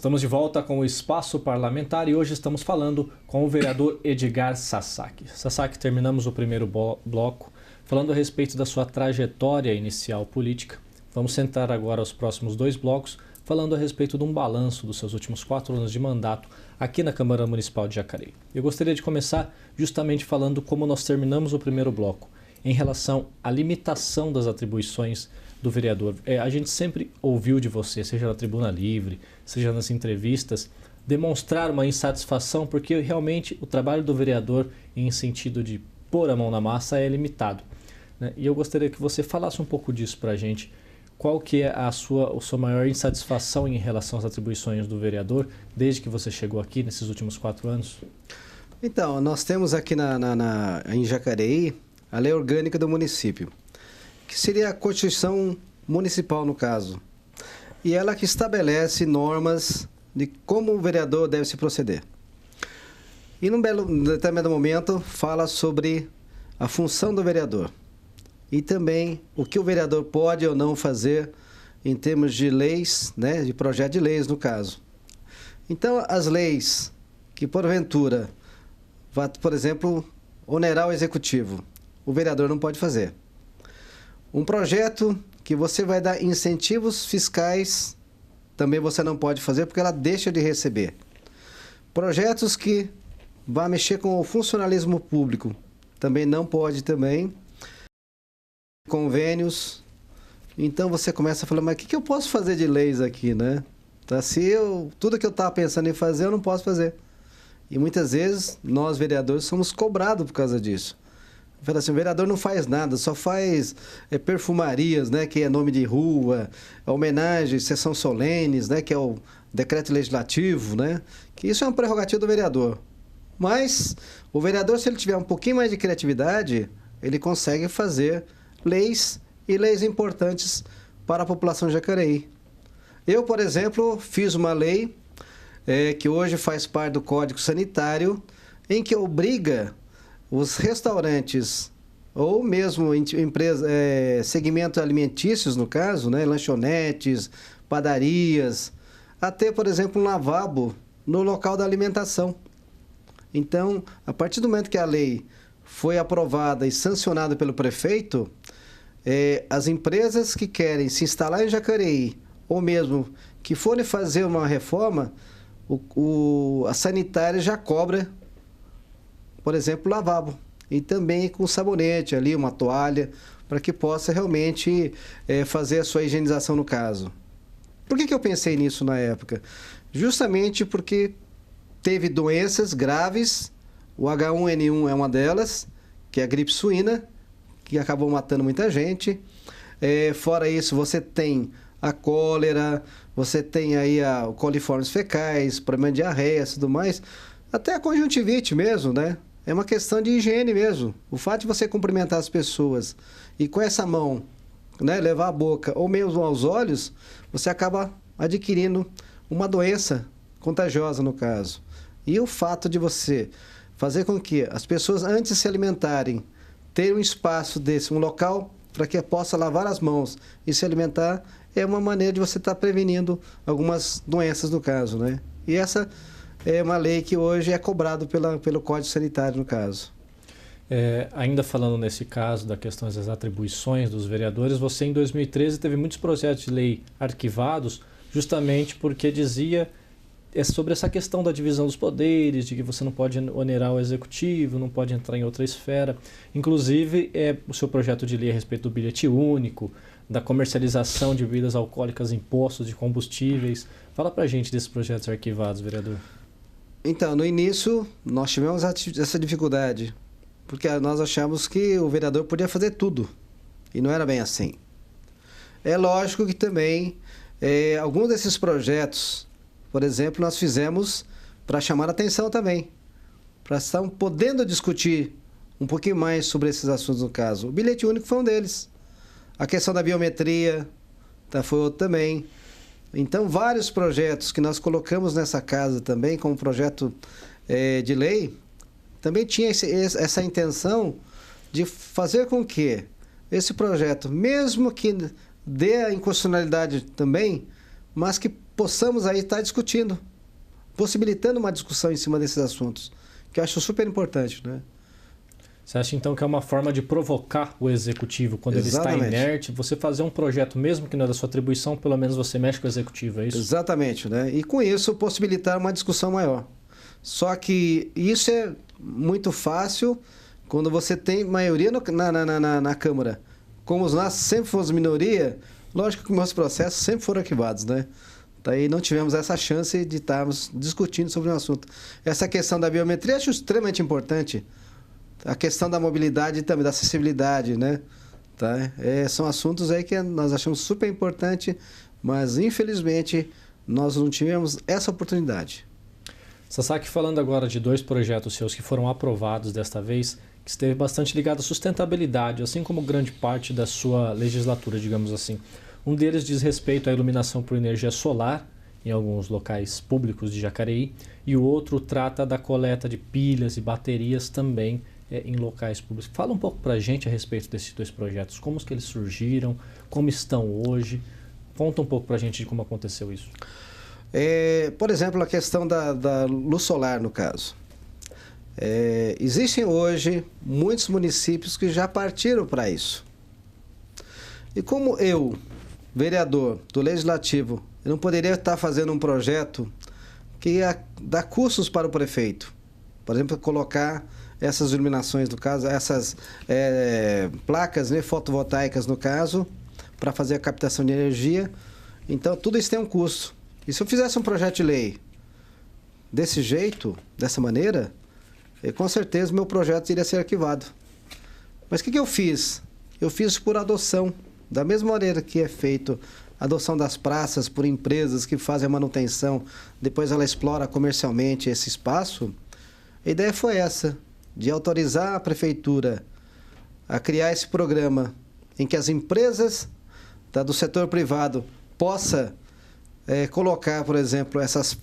Estamos de volta com o Espaço Parlamentar e hoje estamos falando com o vereador Edgar Sasaki. Sasaki, terminamos o primeiro bloco falando a respeito da sua trajetória inicial política. Vamos sentar agora os próximos dois blocos falando a respeito de um balanço dos seus últimos 4 anos de mandato aqui na Câmara Municipal de Jacareí. Eu gostaria de começar justamente falando como nós terminamos o primeiro bloco em relação à limitação das atribuições do vereador. A gente sempre ouviu de você, seja na Tribuna Livre, seja nas entrevistas, demonstrar uma insatisfação porque realmente o trabalho do vereador em sentido de pôr a mão na massa é limitado, né? E eu gostaria que você falasse um pouco disso para a gente. Qual que é a sua maior insatisfação em relação às atribuições do vereador desde que você chegou aqui nesses últimos 4 anos? Então, nós temos aqui em Jacareí a lei orgânica do município, que seria a Constituição Municipal, no caso. E ela que estabelece normas de como o vereador deve se proceder. E num determinado momento fala sobre a função do vereador. E também o que o vereador pode ou não fazer em termos de leis, né, de projeto de leis, no caso. Então, as leis que, porventura, por exemplo, onerar o executivo, o vereador não pode fazer. Um projeto que você vai dar incentivos fiscais, também você não pode fazer porque ela deixa de receber. Projetos que vão mexer com o funcionalismo público, também não pode também. Convênios. Então você começa a falar, mas o que eu posso fazer de leis aqui, né? Tá, tudo que eu estava pensando em fazer, eu não posso fazer. E muitas vezes, nós vereadores somos cobrados por causa disso. Fala assim, o vereador não faz nada, só faz perfumarias, né, que é nome de rua, homenagens, sessão solenes, né, que é o decreto legislativo, né, que isso é uma prerrogativa do vereador. Mas o vereador, se ele tiver um pouquinho mais de criatividade, ele consegue fazer leis e leis importantes para a população de Jacareí. Eu, por exemplo, fiz uma lei que hoje faz parte do Código Sanitário, em que obriga os restaurantes, ou mesmo segmentos alimentícios, no caso, né, lanchonetes, padarias, a ter, por exemplo, um lavabo no local da alimentação. Então, a partir do momento que a lei foi aprovada e sancionada pelo prefeito, as empresas que querem se instalar em Jacareí, ou mesmo que forem fazer uma reforma, a sanitária já cobra, por exemplo, lavabo. E também com sabonete ali, uma toalha, para que possa realmente fazer a sua higienização no caso. Por que eu pensei nisso na época? Justamente porque teve doenças graves, o H1N1 é uma delas, que é a gripe suína, que acabou matando muita gente. Fora isso, você tem a cólera, você tem aí o coliformes fecais, problema de diarreia e tudo mais, até a conjuntivite mesmo, né? É uma questão de higiene mesmo. O fato de você cumprimentar as pessoas e com essa mão, né, levar a boca ou mesmo aos olhos, você acaba adquirindo uma doença contagiosa, no caso. E o fato de você fazer com que as pessoas, antes de se alimentarem, ter um espaço desse, um local para que possa lavar as mãos e se alimentar, é uma maneira de você estar prevenindo algumas doenças, no caso, né? E essa é uma lei que hoje é cobrado pelo Código Sanitário, no caso. Ainda falando nesse caso da questão das atribuições dos vereadores, você em 2013 teve muitos projetos de lei arquivados justamente porque dizia sobre essa questão da divisão dos poderes, de que você não pode onerar o executivo, não pode entrar em outra esfera. Inclusive, o seu projeto de lei a respeito do bilhete único, da comercialização de bebidas alcoólicas, impostos de combustíveis. Fala pra gente desses projetos arquivados, vereador. Então, no início, nós tivemos essa dificuldade, porque nós achamos que o vereador podia fazer tudo, e não era bem assim. É lógico que também, alguns desses projetos, por exemplo, nós fizemos para chamar a atenção também, para estar podendo discutir um pouquinho mais sobre esses assuntos no caso. O bilhete único foi um deles. A questão da biometria foi outro também. Então, vários projetos que nós colocamos nessa casa também, como projeto de lei, também tinha essa intenção de fazer com que esse projeto, mesmo que dê a inconstitucionalidade também, mas que possamos aí estar discutindo, possibilitando uma discussão em cima desses assuntos, que eu acho super importante, né? Você acha então que é uma forma de provocar o executivo quando Exatamente. ele está inerte, você fazer um projeto, mesmo que não é da sua atribuição, pelo menos você mexe com o executivo, é isso? Exatamente, né? E com isso possibilitar uma discussão maior. Só que isso é muito fácil quando você tem maioria na Câmara. Como nós sempre fomos minoria, lógico que meus processos sempre foram arquivados, né? Daí não tivemos essa chance de estarmos discutindo sobre um assunto. Essa questão da biometria eu acho extremamente importante. A questão da mobilidade e também da acessibilidade, né? Tá? São assuntos aí que nós achamos super importante, mas infelizmente nós não tivemos essa oportunidade. Sasaki, falando agora de 2 projetos seus que foram aprovados desta vez, que esteve bastante ligado à sustentabilidade, assim como grande parte da sua legislatura, digamos assim. Um deles diz respeito à iluminação por energia solar em alguns locais públicos de Jacareí, e o outro trata da coleta de pilhas e baterias também em locais públicos. Fala um pouco para a gente a respeito desses 2 projetos, como que eles surgiram, como estão hoje. Conta um pouco para a gente de como aconteceu isso. Por exemplo, a questão da luz solar, no caso. Existem hoje muitos municípios que já partiram para isso. E como eu, vereador do Legislativo, eu não poderia estar fazendo um projeto que ia dar custos para o prefeito. Por exemplo, colocar essas iluminações, no caso, essas placas, né, fotovoltaicas, no caso, para fazer a captação de energia. Então, tudo isso tem um custo. E se eu fizesse um projeto de lei desse jeito, dessa maneira, com certeza meu projeto iria ser arquivado. Mas o que eu fiz? Eu fiz por adoção. Da mesma maneira que é feito a adoção das praças por empresas que fazem a manutenção, depois ela explora comercialmente esse espaço, a ideia foi essa, de autorizar a prefeitura a criar esse programa em que as empresas do setor privado possam colocar, por exemplo, essas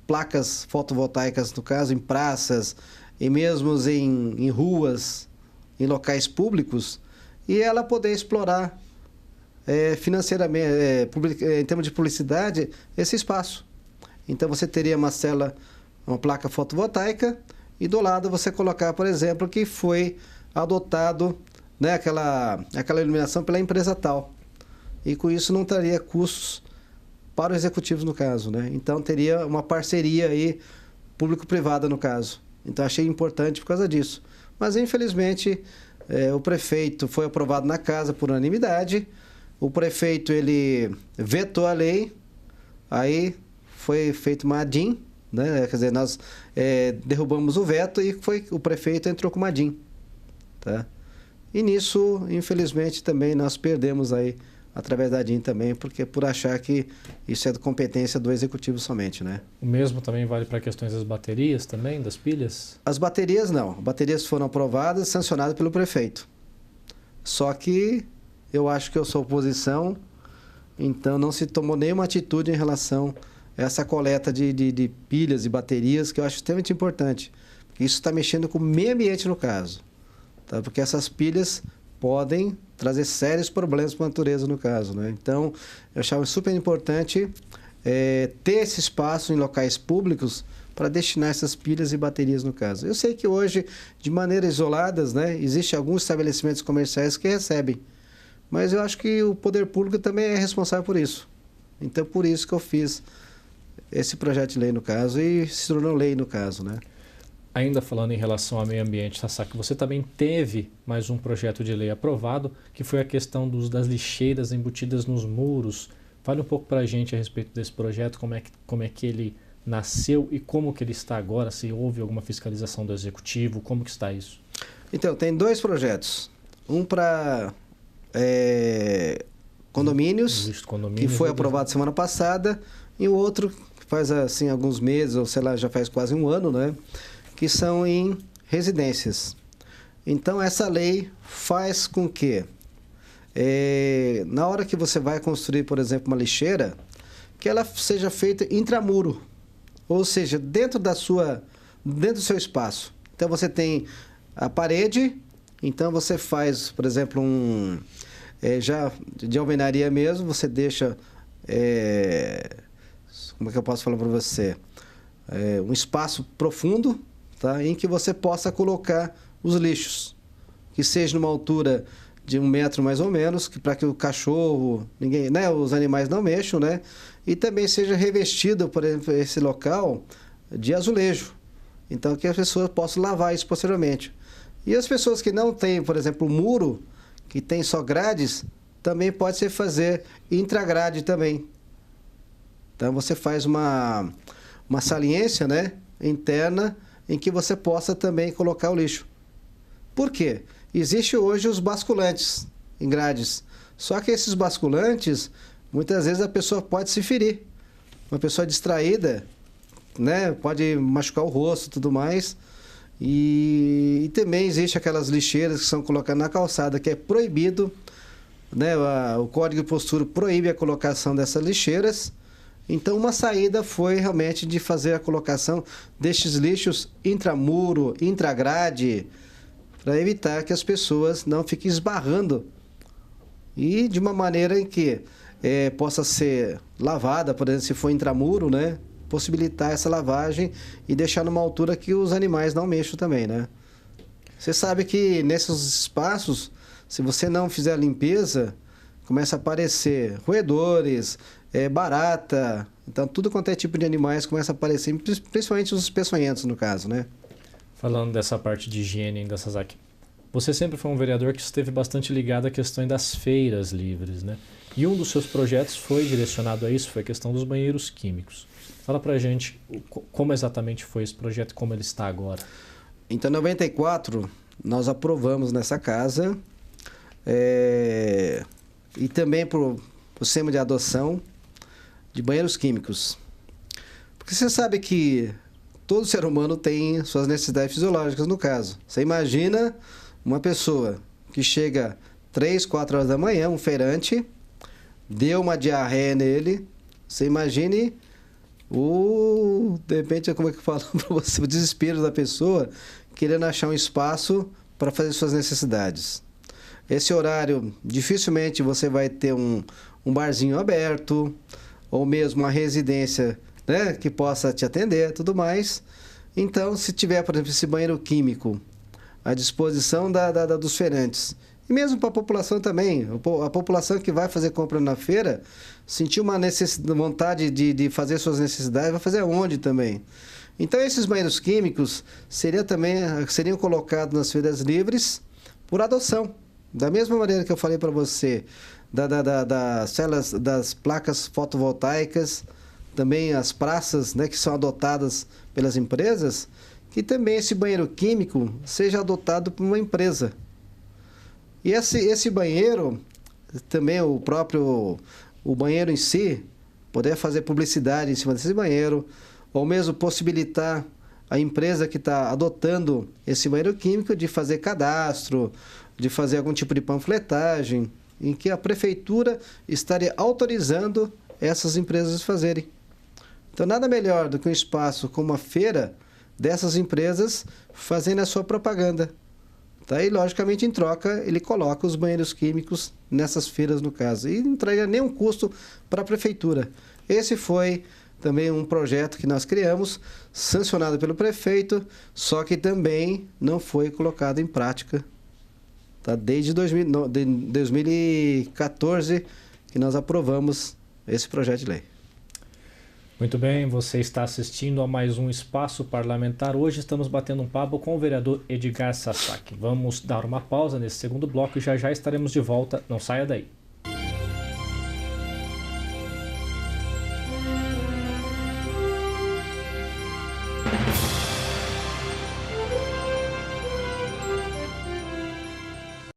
placas fotovoltaicas, no caso, em praças e mesmo em ruas, em locais públicos, e ela poder explorar financeiramente, em termos de publicidade, esse espaço. Então você teria uma placa fotovoltaica, e do lado você colocar, por exemplo, que foi adotado, né, aquela iluminação pela empresa tal. E com isso não teria custos para o executivo, no caso, né? Então teria uma parceria aí público-privada, no caso. Então achei importante por causa disso. Mas infelizmente o prefeito foi aprovado na casa por unanimidade. O prefeito ele vetou a lei, aí foi feito uma ADIM, né? Quer dizer, nós derrubamos o veto e o prefeito entrou com uma ADIM, tá? E nisso, infelizmente, também nós perdemos aí através da ADIM também, porque por achar que isso é de competência do executivo somente, né? O mesmo também vale para questões das baterias também, das pilhas? As baterias não. Baterias foram aprovadas e sancionadas pelo prefeito. Só que eu acho que eu sou oposição, então não se tomou nenhuma atitude em relação a essa coleta de pilhas e baterias, que eu acho extremamente importante. Porque isso está mexendo com o meio ambiente no caso. Tá? Porque essas pilhas podem trazer sérios problemas para a natureza, no caso, né? Então, eu achava super importante ter esse espaço em locais públicos para destinar essas pilhas e baterias, no caso. Eu sei que hoje, de maneira isoladas, né, existem alguns estabelecimentos comerciais que recebem, mas eu acho que o poder público também é responsável por isso. Então, por isso que eu fiz esse projeto de lei, no caso, e se tornou lei, no caso, né? Ainda falando em relação ao meio ambiente, Sasaki, você também teve mais um projeto de lei aprovado, que foi a questão das lixeiras embutidas nos muros. Fale um pouco para a gente a respeito desse projeto, como é que ele nasceu e como que ele está agora, se houve alguma fiscalização do Executivo, como que está isso? Então, tem 2 projetos. Um para condomínios, que foi aprovado semana passada, e o outro que faz assim alguns meses, ou sei lá, já faz quase um ano, né? Que são em residências. Então, essa lei faz com que, na hora que você vai construir, por exemplo, uma lixeira, que ela seja feita intramuro, ou seja, dentro do seu espaço. Então, você tem a parede, então você faz, por exemplo, já de alvenaria mesmo, você deixa como é que eu posso falar para você? Um espaço profundo, tá? Em que você possa colocar os lixos, que seja numa altura de 1 metro mais ou menos, para que o cachorro, ninguém, né, os animais não mexam, né? E também seja revestido, por exemplo, esse local de azulejo, então que as pessoas possam lavar isso posteriormente. E as pessoas que não têm, por exemplo, muro, que tem só grades, também pode se fazer intragrade também. Então você faz uma saliência, né, interna, em que você possa também colocar o lixo. Por quê? Existe hoje os basculantes em grades. Só que esses basculantes, muitas vezes a pessoa pode se ferir. Uma pessoa distraída, né, pode machucar o rosto e tudo mais. E também existe aquelas lixeiras que são colocadas na calçada, que é proibido, né, o Código de Postura proíbe a colocação dessas lixeiras. Então, uma saída foi realmente de fazer a colocação destes lixos intramuro, intragrade, para evitar que as pessoas não fiquem esbarrando. E de uma maneira em que possa ser lavada, por exemplo, se for intramuro, né? Possibilitar essa lavagem e deixar numa altura que os animais não mexam também, né? Você sabe que nesses espaços, se você não fizer a limpeza, começa a aparecer roedores, barata, então tudo quanto é tipo de animais começa a aparecer, principalmente os peçonhentos no caso, né? Falando dessa parte de higiene ainda, Sasaki, você sempre foi um vereador que esteve bastante ligado à questão das feiras livres, né? E um dos seus projetos foi direcionado a isso, foi a questão dos banheiros químicos. Fala pra gente como exatamente foi esse projeto e como ele está agora. Então, em 94, nós aprovamos nessa casa e também para o sistema de adoção de banheiros químicos. Porque você sabe que todo ser humano tem suas necessidades fisiológicas, no caso. Você imagina uma pessoa que chega 3, 4 horas da manhã, um feirante, deu uma diarreia nele, você imagine de repente, como é que eu falo para você, o desespero da pessoa querendo achar um espaço para fazer suas necessidades. Esse horário, dificilmente você vai ter um barzinho aberto, ou mesmo uma residência, né, que possa te atender e tudo mais. Então, se tiver, por exemplo, esse banheiro químico à disposição dos feirantes, e mesmo para a população também, a população que vai fazer compra na feira, sentir uma vontade de fazer suas necessidades, vai fazer aonde também? Então, esses banheiros químicos seriam colocados nas feiras livres por adoção. Da mesma maneira que eu falei para você, das células, das placas fotovoltaicas, também as praças, né, que são adotadas pelas empresas, que também esse banheiro químico seja adotado por uma empresa. E esse banheiro, também o banheiro em si, poder fazer publicidade em cima desse banheiro, ou mesmo possibilitar a empresa que está adotando esse banheiro químico de fazer cadastro, de fazer algum tipo de panfletagem, em que a prefeitura estaria autorizando essas empresas a fazerem. Então, nada melhor do que um espaço como uma feira dessas empresas fazendo a sua propaganda. Tá? E, logicamente, em troca, ele coloca os banheiros químicos nessas feiras, no caso. E não traria nenhum custo para a prefeitura. Esse foi também um projeto que nós criamos, sancionado pelo prefeito, só que também não foi colocado em prática. Tá? Desde 2014 que nós aprovamos esse projeto de lei. Muito bem, você está assistindo a mais um Espaço Parlamentar. Hoje estamos batendo um papo com o vereador Edgar Sasaki. Vamos dar uma pausa nesse segundo bloco e já estaremos de volta. Não saia daí.